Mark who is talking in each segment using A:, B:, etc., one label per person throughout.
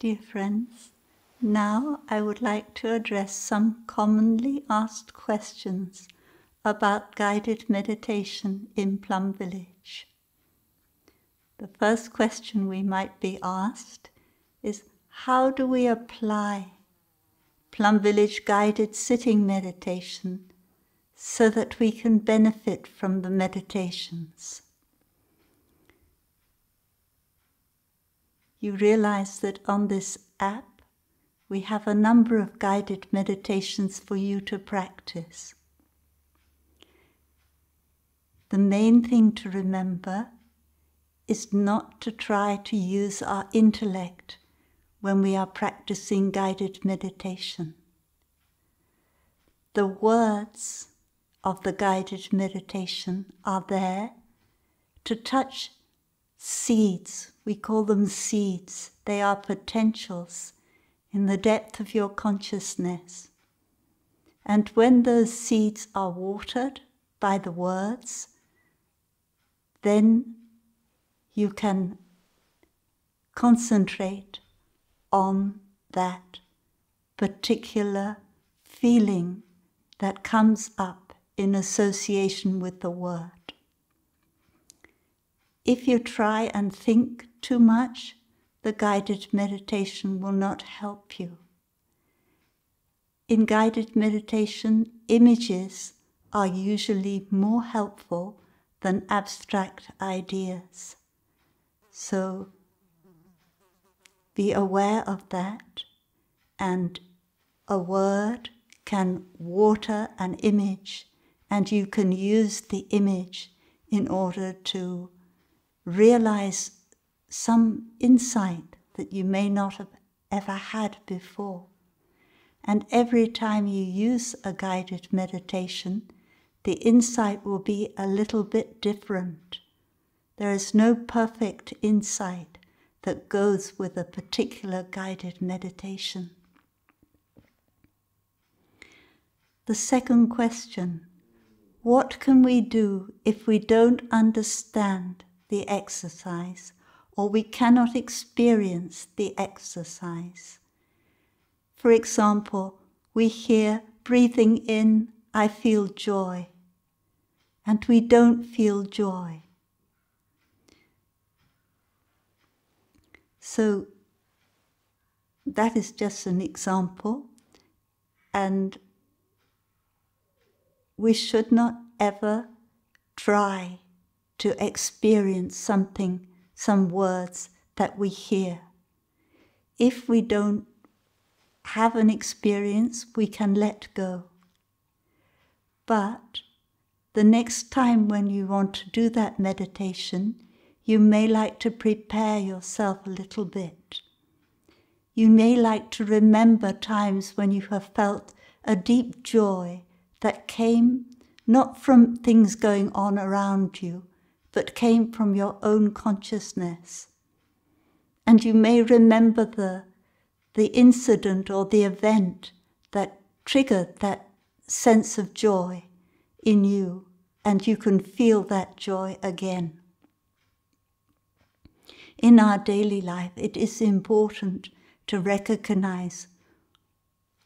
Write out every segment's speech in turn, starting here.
A: Dear friends, now I would like to address some commonly asked questions about guided meditation in Plum Village. The first question we might be asked is, how do we apply Plum Village guided sitting meditation so that we can benefit from the meditations? You realize that on this app we have a number of guided meditations for you to practice. The main thing to remember is not to try to use our intellect when we are practicing guided meditation. The words of the guided meditation are there to touch seeds. We call them seeds. They are potentials in the depth of your consciousness. And when those seeds are watered by the words, then you can concentrate on that particular feeling that comes up in association with the word. If you try and think too much, the guided meditation will not help you. In guided meditation, images are usually more helpful than abstract ideas. So be aware of that, and a word can water an image, and you can use the image in order to realize some insight that you may not have ever had before. And every time you use a guided meditation, the insight will be a little bit different. There is no perfect insight that goes with a particular guided meditation. The second question, what can we do if we don't understand the exercise, or we cannot experience the exercise? For example, we hear breathing in, I feel joy, and we don't feel joy. So that is just an example, and we should not ever try to experience something, some words that we hear. If we don't have an experience, we can let go. But the next time when you want to do that meditation, you may like to prepare yourself a little bit. You may like to remember times when you have felt a deep joy that came not from things going on around you, but came from your own consciousness. And you may remember the incident or the event that triggered that sense of joy in you, and you can feel that joy again. In our daily life, it is important to recognize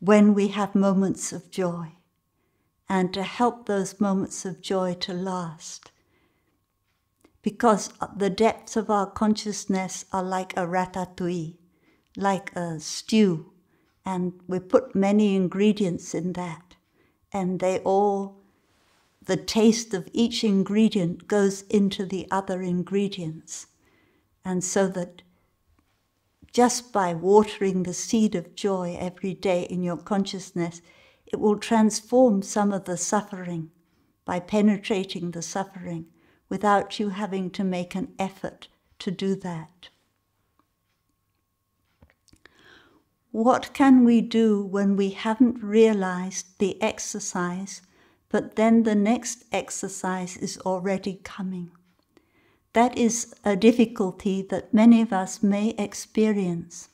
A: when we have moments of joy and to help those moments of joy to last. Because the depths of our consciousness are like a ratatouille, like a stew, and we put many ingredients in that, and the taste of each ingredient goes into the other ingredients. And so that just by watering the seed of joy every day in your consciousness, it will transform some of the suffering by penetrating the suffering without you having to make an effort to do that. What can we do when we haven't realized the exercise, but then the next exercise is already coming? That is a difficulty that many of us may experience,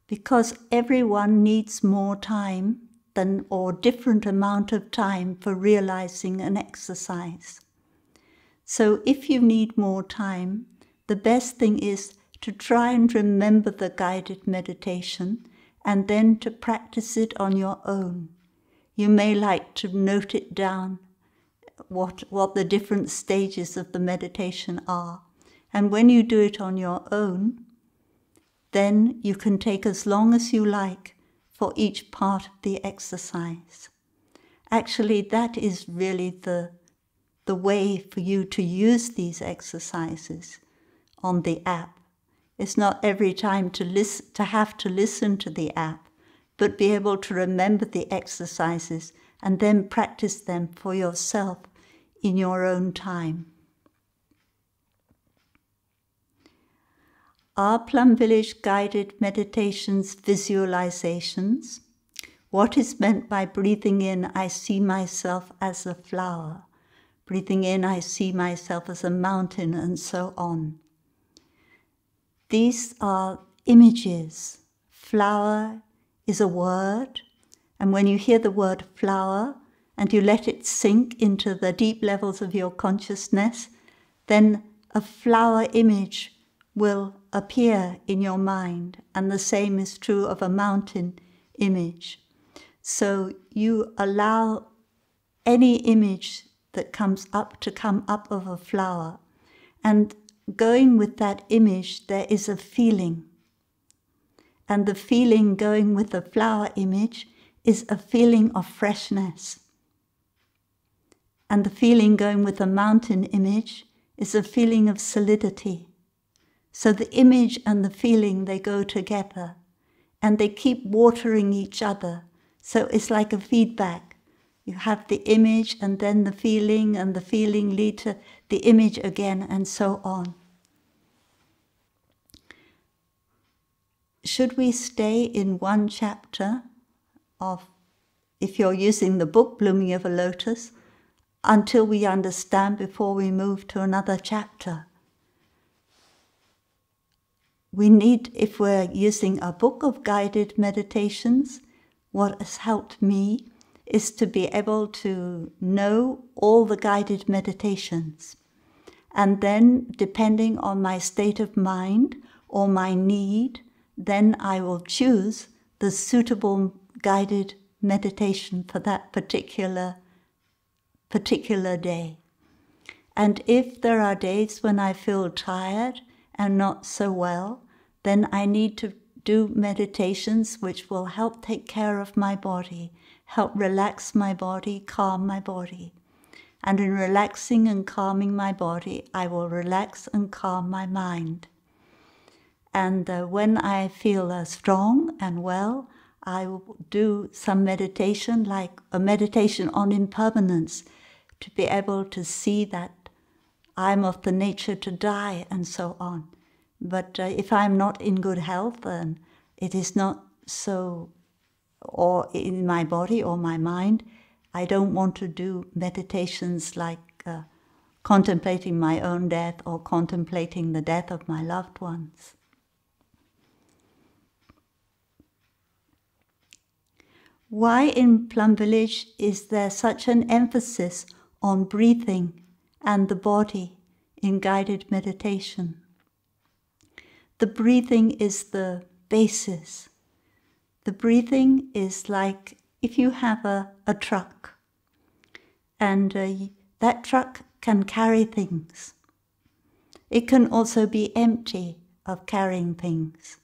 A: because everyone needs more time or different amount of time for realizing an exercise. So if you need more time, the best thing is to try and remember the guided meditation and then to practice it on your own. You may like to note it down, what the different stages of the meditation are. And when you do it on your own, then you can take as long as you like for each part of the exercise. Actually, that is really the way for you to use these exercises on the app. It's not every time to have to listen to the app, but be able to remember the exercises and then practice them for yourself in your own time. Are Plum Village guided meditations visualizations? What is meant by breathing in, I see myself as a flower. Breathing in, I see myself as a mountain, and so on. These are images. Flower is a word, and when you hear the word flower and you let it sink into the deep levels of your consciousness, then a flower image will appear in your mind, and the same is true of a mountain image. So you allow any image that comes up to come up of a flower, and going with that image there is a feeling, and the feeling going with the flower image is a feeling of freshness, and the feeling going with the mountain image is a feeling of solidity. So the image and the feeling, they go together and they keep watering each other. So it's like a feedback. You have the image and then the feeling, and the feeling lead to the image again, and so on. Should we stay in one chapter of, if you're using the book Blooming of a Lotus, until we understand before we move to another chapter? We need, if we're using a book of guided meditations, what has helped me is to be able to know all the guided meditations. And then, depending on my state of mind or my need, then I will choose the suitable guided meditation for that particular day. And if there are days when I feel tired and not so well, then I need to do meditations which will help take care of my body, help relax my body, calm my body. And in relaxing and calming my body, I will relax and calm my mind. And when I feel strong and well, I will do some meditation, like a meditation on impermanence, to be able to see that I'm of the nature to die, and so on. But if I'm not in good health, and it is not so, or in my body or my mind, I don't want to do meditations like contemplating my own death or contemplating the death of my loved ones. Why in Plum Village is there such an emphasis on breathing and the body in guided meditation? The breathing is the basis. The breathing is like if you have a truck, and that truck can carry things. It can also be empty of carrying things,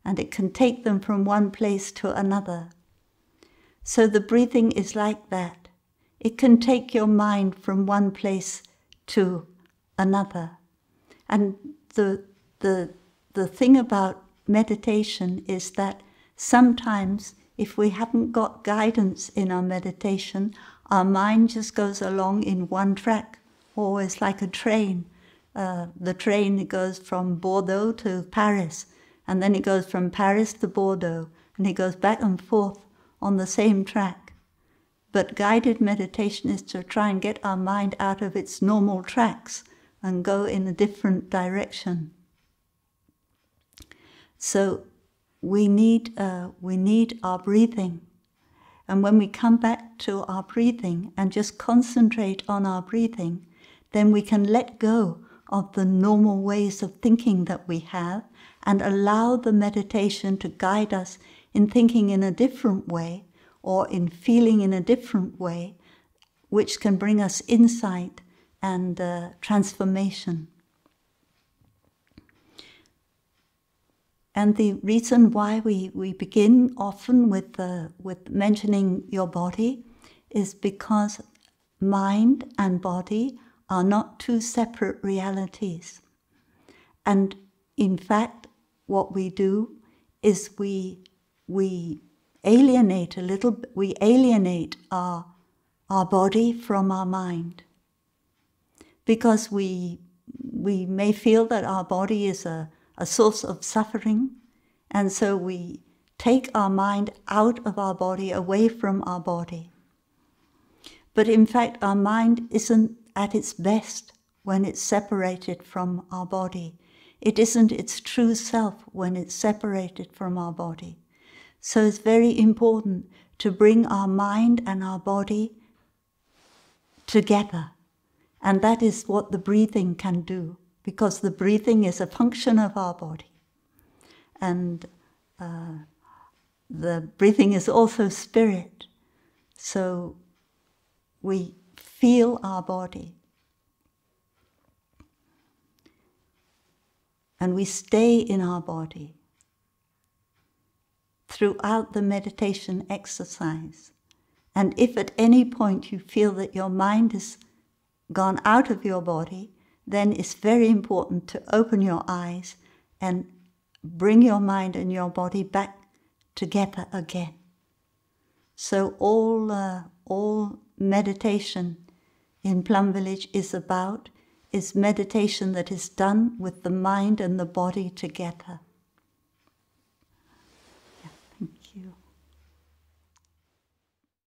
A: and it can take them from one place to another. So the breathing is like that. It can take your mind from one place to another. And the thing about meditation is that sometimes if we haven't got guidance in our meditation, our mind just goes along in one track, always like a train. The train goes from Bordeaux to Paris, and then it goes from Paris to Bordeaux, and it goes back and forth on the same track. But guided meditation is to try and get our mind out of its normal tracks and go in a different direction. So we need our breathing. And when we come back to our breathing and just concentrate on our breathing, then we can let go of the normal ways of thinking that we have and allow the meditation to guide us in thinking in a different way or in feeling in a different way, which can bring us insight and transformation. And the reason why we begin often with mentioning your body is because mind and body are not two separate realities. And in fact, what we do is we alienate our body from our mind. Because we may feel that our body is a source of suffering, and so we take our mind out of our body, away from our body. But in fact, our mind isn't at its best when it's separated from our body. It isn't its true self when it's separated from our body. So it's very important to bring our mind and our body together. And that is what the breathing can do, because the breathing is a function of our body. And the breathing is also spirit. So we feel our body. And we stay in our body throughout the meditation exercise. And if at any point you feel that your mind has gone out of your body, then it's very important to open your eyes and bring your mind and your body back together again. So all meditation in Plum Village is meditation that is done with the mind and the body together.